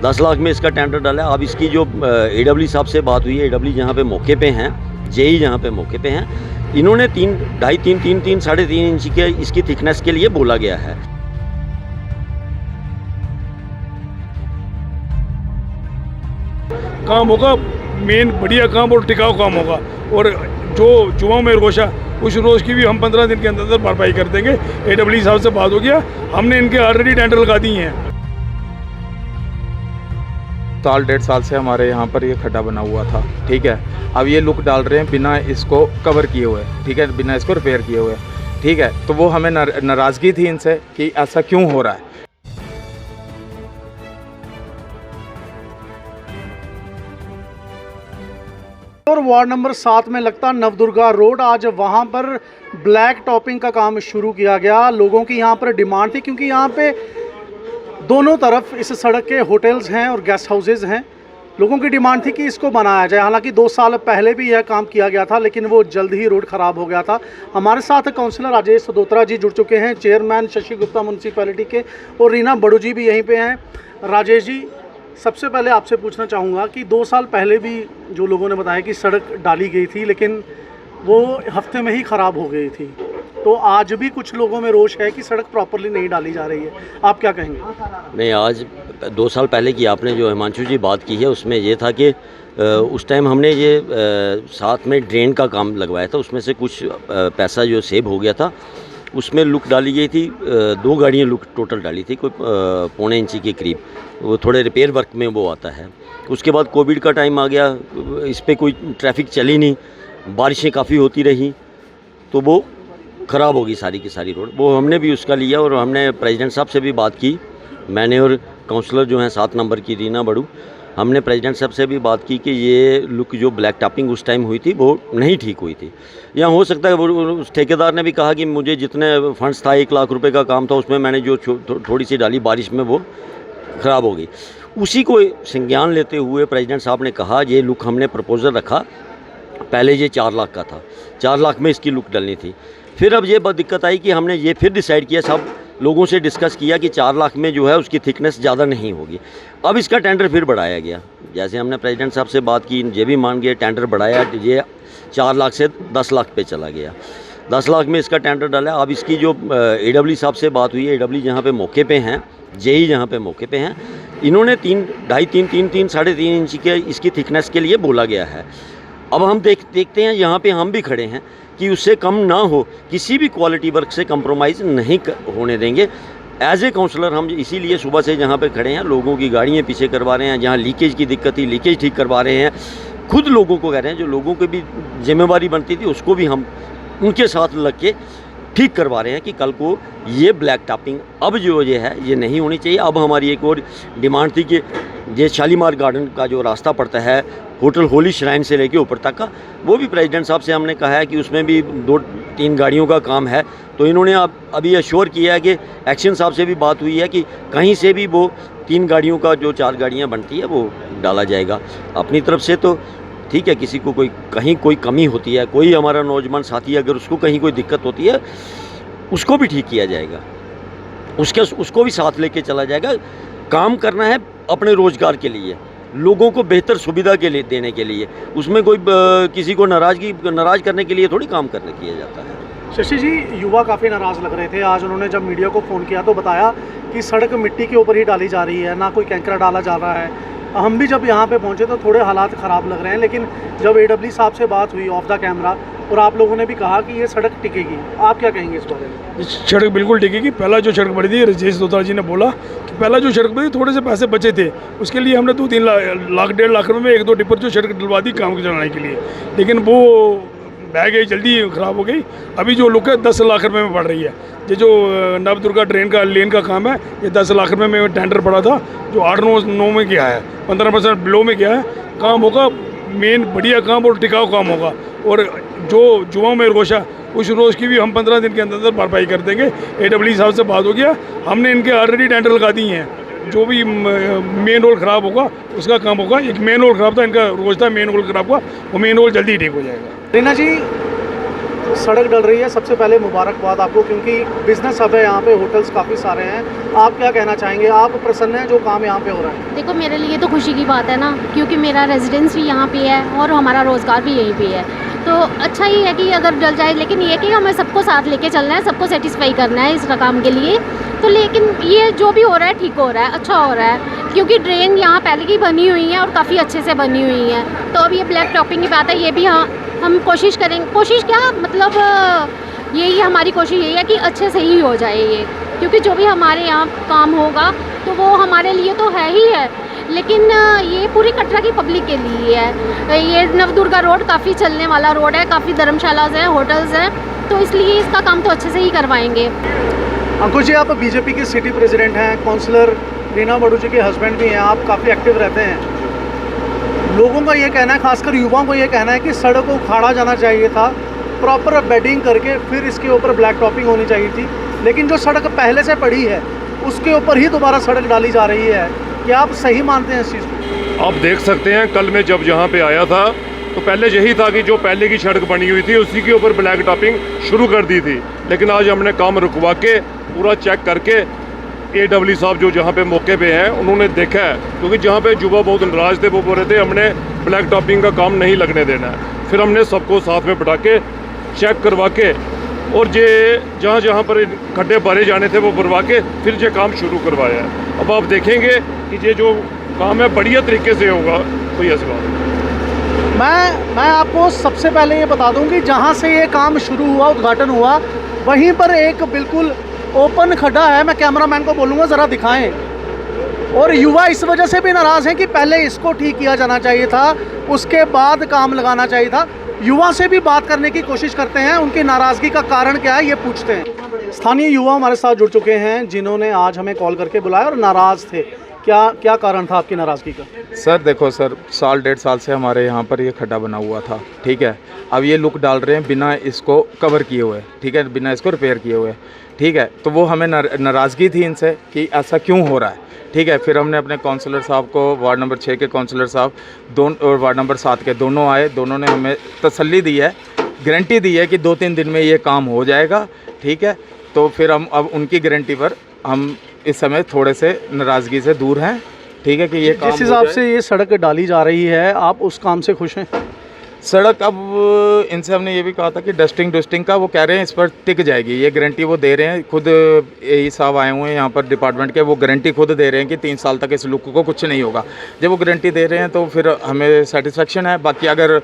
10 लाख में इसका टेंडर डाला। अब इसकी जो AW साहब से बात हुई है, AW जहाँ पे मौके पे हैं, JE जहाँ पे मौके पे हैं, इन्होंने 3.5 साढ़े 3 इंच के इसकी थिकनेस के लिए बोला गया है। काम होगा मेन बढ़िया काम और टिकाऊ काम होगा, और जो जुआ में रोश है उस रोज की भी हम 15 दिन के अंदर भरपाई कर देंगे। AW साहब से बात हो गया, हमने इनके ऑलरेडी टेंडर लगा दिए हैं। साल 1.5 साल से हमारे यहाँ पर ये खड्डा बना हुआ था, ठीक है। अब ये लुक डाल रहे हैं बिना इसको कवर किए हुए, ठीक है, बिना इसको रिपेयर किए हुए, ठीक है। तो वो हमें नाराज़गी थी इनसे कि ऐसा क्यों हो रहा है। और वार्ड नंबर 7 में लगता नवदुर्गा रोड, आज वहां पर ब्लैक टॉपिंग का काम शुरू किया गया। लोगों की यहां पर डिमांड थी, क्योंकि यहां पे दोनों तरफ इस सड़क के होटल्स हैं और गेस्ट हाउसेज हैं। लोगों की डिमांड थी कि इसको बनाया जाए। हालांकि 2 साल पहले भी यह काम किया गया था, लेकिन वो जल्द ही रोड ख़राब हो गया था। हमारे साथ काउंसलर राजेश सदोत्रा जी जुड़ चुके हैं, चेयरमैन शशि गुप्ता म्यूनसिपैलिटी के, और रीना बड़ू जी भी यहीं पे हैं। राजेश जी, सबसे पहले आपसे पूछना चाहूँगा कि 2 साल पहले भी जो लोगों ने बताया कि सड़क डाली गई थी, लेकिन वो हफ्ते में ही ख़राब हो गई थी, तो आज भी कुछ लोगों में रोष है कि सड़क प्रॉपरली नहीं डाली जा रही है। आप क्या कहेंगे? नहीं, आज 2 साल पहले की आपने जो हिमांशु जी बात की है, उसमें ये था कि उस टाइम हमने ये साथ में ड्रेन का काम लगवाया था, उसमें से कुछ पैसा जो सेव हो गया था, उसमें लुक डाली गई थी। 2 गाड़ियाँ लुक टोटल डाली थी, कोई 1.25 इंची के करीब। वो थोड़े रिपेयर वर्क में वो आता है। उसके बाद कोविड का टाइम आ गया, इस पर कोई ट्रैफिक चली नहीं, बारिशें काफ़ी होती रही, तो वो ख़राब होगी सारी की सारी रोड। वो हमने भी उसका लिया और हमने प्रेसिडेंट साहब से भी बात की, मैंने और काउंसलर जो हैं 7 नंबर की रीना बड़ू, हमने प्रेसिडेंट साहब से भी बात की कि ये लुक जो ब्लैक टॉपिंग उस टाइम हुई थी वो नहीं ठीक हुई थी। या हो सकता है वो उस ठेकेदार ने भी कहा कि मुझे जितने फंड्स था 1 लाख रुपए का काम था, उसमें मैंने जो थोड़ी सी डाली, बारिश में वो ख़राब हो गई। उसी को संज्ञान लेते हुए प्रेसिडेंट साहब ने कहा, ये लुक हमने प्रपोजल रखा, पहले ये 4 लाख का था, 4 लाख में इसकी लुक डलनी थी। फिर अब ये दिक्कत आई कि हमने ये फिर डिसाइड किया, सब लोगों से डिस्कस किया कि 4 लाख में जो है उसकी थिकनेस ज़्यादा नहीं होगी। अब इसका टेंडर फिर बढ़ाया गया, जैसे हमने प्रेसिडेंट साहब से बात की, ये भी मान गए, टेंडर बढ़ाया, ये 4 लाख से 10 लाख पे चला गया। 10 लाख में इसका टेंडर डाला। अब इसकी जो AW साहब से बात हुई है, AW जहाँ पे मौके पे हैं, JE जहाँ पे मौके पे हैं, इन्होंने 3.5 साढ़े 3 इंच के इसकी थिकनेस के लिए बोला गया है। अब हम देखते हैं, यहाँ पे हम भी खड़े हैं कि उससे कम ना हो, किसी भी क्वालिटी वर्क से कंप्रोमाइज़ नहीं होने देंगे। एज ए काउंसलर हम इसीलिए सुबह से जहाँ पे खड़े हैं, लोगों की गाड़ियाँ पीछे करवा रहे हैं, जहाँ लीकेज की दिक्कत थी लीकेज ठीक करवा रहे हैं, खुद लोगों को कह रहे हैं, जो लोगों की भी जिम्मेवारी बनती थी उसको भी हम उनके साथ लग के ठीक करवा रहे हैं कि कल को ये ब्लैक टॉपिंग अब जो ये है ये नहीं होनी चाहिए। अब हमारी एक और डिमांड थी कि ये शालीमार गार्डन का जो रास्ता पड़ता है होटल होली श्राइन से लेके ऊपर तक का, वो भी प्रेसिडेंट साहब से हमने कहा है कि उसमें भी 2-3 गाड़ियों का काम है। तो इन्होंने अभी एश्योर किया है कि एक्शन साहब से भी बात हुई है कि कहीं से भी वो 3 गाड़ियों का जो 4 गाड़ियाँ बनती है वो डाला जाएगा। अपनी तरफ से तो ठीक है, किसी को कहीं कोई कमी होती है, कोई हमारा नौजवान साथी अगर उसको कहीं कोई दिक्कत होती है, उसको भी ठीक किया जाएगा, उसको भी साथ लेके चला जाएगा। काम करना है अपने रोज़गार के लिए, लोगों को बेहतर सुविधा के लिए देने के लिए, उसमें कोई किसी को नाराज़ करने के लिए थोड़ी काम किया जाता है। शशि जी, युवा काफ़ी नाराज़ लग रहे थे। आज उन्होंने जब मीडिया को फ़ोन किया तो बताया कि सड़क मिट्टी के ऊपर ही डाली जा रही है, ना कोई कैंकरा डाला जा रहा है। हम भी जब यहाँ पे पहुँचे तो थोड़े हालात ख़राब लग रहे हैं, लेकिन जब AW साहब से बात हुई ऑफ द कैमरा और आप लोगों ने भी कहा कि ये सड़क टिकेगी, आप क्या कहेंगे इस बारे में? सड़क बिल्कुल टिकेगी। पहला जो सड़क बनी थी, राजेश सदोत्रा जी ने बोला कि पहला जो सड़क बनी थोड़े से पैसे बचे थे, उसके लिए हमने 2-3 लाख 1.5 लाख रुपये में 1-2 टिप्पर जो सड़क डलवा दी काम चलाने के लिए, लेकिन वो बह गई, जल्दी ख़राब हो गई। अभी जो लुक है 10 लाख रुपये में पड़ रही है। ये जो नवदुर्गा ड्रेन का लेन का काम है, ये 10 लाख रुपये में टेंडर पड़ा था, जो 8-9 में गया है, 15% बिलो में गया है। काम होगा मेन बढ़िया काम और टिकाऊ काम होगा, और जो जुआ में रोश है उस रोज की भी हम 15 दिन के अंदर भरपाई कर देंगे। AW साहब से बात हो गया, हमने इनके ऑलरेडी टेंडर लगा दिए हैं। जो भी मेन रोड ख़राब होगा उसका काम होगा। एक मेन रोड ख़राब था, इनका रोज था मेन रोड ख़राब हुआ, वो मेन रोड जल्दी ठीक हो जाएगा। रीना जी, सड़क डल रही है, सबसे पहले मुबारकबाद आपको, क्योंकि बिजनेस हब है यहाँ पे, होटल्स काफ़ी सारे हैं। आप क्या कहना चाहेंगे, आप प्रसन्न हैं जो काम यहाँ पे हो रहा है? देखो मेरे लिए तो खुशी की बात है ना, क्योंकि मेरा रेजिडेंस भी यहाँ पे है और हमारा रोज़गार भी यहीं पे है। तो अच्छा ही है कि अगर डल जाए, लेकिन ये कि हमें सबको साथ लेके चलना है, सबको सेटिस्फाई करना है इस काम के लिए। तो लेकिन ये जो भी हो रहा है ठीक हो रहा है, अच्छा हो रहा है, क्योंकि ड्रेन यहाँ पहले की बनी हुई है और काफ़ी अच्छे से बनी हुई है। तो अब ये ब्लैक टॉपिंग की बात है, ये भी हम कोशिश करेंगे, कोशिश क्या मतलब यही हमारी कोशिश यही है कि अच्छे से ही हो जाए ये, क्योंकि जो भी हमारे यहाँ काम होगा तो वो हमारे लिए तो है ही है, लेकिन ये पूरी कटरा की पब्लिक के लिए है। ये नवदुर्गा रोड काफ़ी चलने वाला रोड है, काफ़ी धर्मशालाज हैं, होटल्स हैं, तो इसलिए इसका काम तो अच्छे से ही करवाएंगे। अंकुश जी, आप बीजेपी के सिटी प्रेसिडेंट हैं, काउंसलर रीना बड़ू जी के हस्बैंड भी हैं, आप काफ़ी एक्टिव रहते हैं। लोगों का ये कहना है, खासकर युवाओं को ये कहना है कि सड़क को उखाड़ा जाना चाहिए था, प्रॉपर बेडिंग करके फिर इसके ऊपर ब्लैक टॉपिंग होनी चाहिए थी, लेकिन जो सड़क पहले से पड़ी है उसके ऊपर ही दोबारा सड़क डाली जा रही है। क्या आप सही मानते हैं इस चीज़ को? आप देख सकते हैं, कल मैं जब यहाँ पे आया था तो पहले यही था कि जो पहले की सड़क बनी हुई थी उसी के ऊपर ब्लैक टॉपिंग शुरू कर दी थी, लेकिन आज हमने काम रुकवा के पूरा चेक करके AW साहब जो जहाँ पे मौके पे हैं उन्होंने देखा है, क्योंकि जहाँ पे युवा बहुत नाराज थे, वो बोल रहे थे हमने ब्लैक टॉपिंग का काम नहीं लगने देना है। फिर हमने सबको साथ में बिठा के चेक करवा के और ये जहाँ जहाँ पर खड्डे भरे जाने थे वो भरवा के फिर ये काम शुरू करवाया है। अब आप देखेंगे कि ये जो काम है बढ़िया तरीके से होगा, कोई ऐसी बात नहीं। मैं आपको सबसे पहले ये बता दूं कि जहाँ से ये काम शुरू हुआ, उद्घाटन हुआ, वहीं पर एक बिल्कुल ओपन खड्डा है। मैं कैमरामैन को बोलूँगा ज़रा दिखाएं। और युवा इस वजह से भी नाराज़ हैं कि पहले इसको ठीक किया जाना चाहिए था, उसके बाद काम लगाना चाहिए था। युवा से भी बात करने की कोशिश करते हैं, उनकी नाराज़गी का कारण क्या है ये पूछते हैं। स्थानीय युवा हमारे साथ जुड़ चुके हैं जिन्होंने आज हमें कॉल करके बुलाया और नाराज़ थे। क्या कारण था आपकी नाराज़गी का? सर देखो सर, साल 1.5 साल से हमारे यहाँ पर ये खड्डा बना हुआ था, ठीक है। अब ये लुक डाल रहे हैं बिना इसको कवर किए हुए, ठीक है, बिना इसको रिपेयर किए हुए, ठीक है। तो वो हमें नाराज़गी थी इनसे कि ऐसा क्यों हो रहा है, ठीक है। फिर हमने अपने काउंसलर साहब को, वार्ड नंबर 6 के काउंसलर साहब दोनों और वार्ड नंबर 7 के दोनों आए, दोनों ने हमें तसल्ली दी है, गारंटी दी है कि 2-3 दिन में ये काम हो जाएगा, ठीक है। तो फिर हम अब उनकी गारंटी पर हम इस समय थोड़े से नाराज़गी से दूर हैं, ठीक है, कि ये काम जिस हिसाब से ये सड़क डाली जा रही है, आप उस काम से खुश हैं? सड़क अब इनसे हमने ये भी कहा था कि डस्टिंग का वो कह रहे हैं इस पर टिक जाएगी, ये गारंटी वो दे रहे हैं। खुद यही साहब आए हुए हैं यहाँ पर डिपार्टमेंट के, वो गारंटी खुद दे रहे हैं कि 3 साल तक इस लुक को कुछ नहीं होगा। जब वो गारंटी दे रहे हैं तो फिर हमें सेटिस्फेक्शन है। बाकी अगर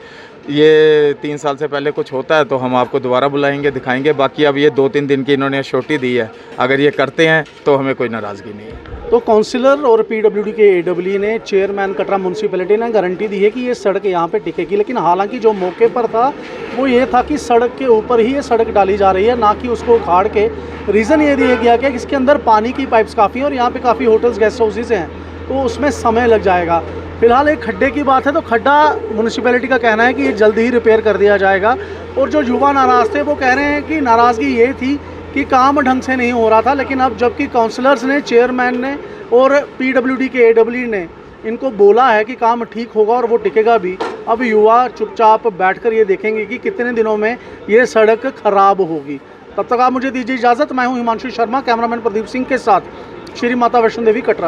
ये 3 साल से पहले कुछ होता है तो हम आपको दोबारा बुलाएंगे, दिखाएंगे। बाकी अब ये 2-3 दिन की इन्होंने छुट्टी दी है, अगर ये करते हैं तो हमें कोई नाराज़गी नहीं है। तो काउंसिलर और PWD के AW ने, चेयरमैन कटरा म्यूनसिपैलिटी ने गारंटी दी है कि ये सड़क यहाँ पे टिकेगी, लेकिन हालांकि जो मौके पर था वो ये था कि सड़क के ऊपर ही ये सड़क डाली जा रही है, ना कि उसको उखाड़ के। रीज़न ये दिया गया कि इसके अंदर पानी की पाइप्स काफ़ी हैं और यहाँ पे काफ़ी होटल्स, गेस्ट हाउसेज हैं, तो उसमें समय लग जाएगा। फिलहाल एक खड्डे की बात है, तो खड्डा म्यूनसिपैलिटी का कहना है कि ये जल्दी ही रिपेयर कर दिया जाएगा। और जो युवा नाराज़ थे वो कह रहे हैं कि नाराज़गी ये थी कि काम ढंग से नहीं हो रहा था, लेकिन अब जबकि काउंसलर्स ने, चेयरमैन ने और PWD के AW ने इनको बोला है कि काम ठीक होगा और वो टिकेगा भी, अब युवा चुपचाप बैठकर ये देखेंगे कि कितने दिनों में ये सड़क खराब होगी। तब तक आप मुझे दीजिए इजाज़त। मैं हूँ हिमांशु शर्मा, कैमरामैन प्रदीप सिंह के साथ श्री माता वैष्णो देवी कटरा से।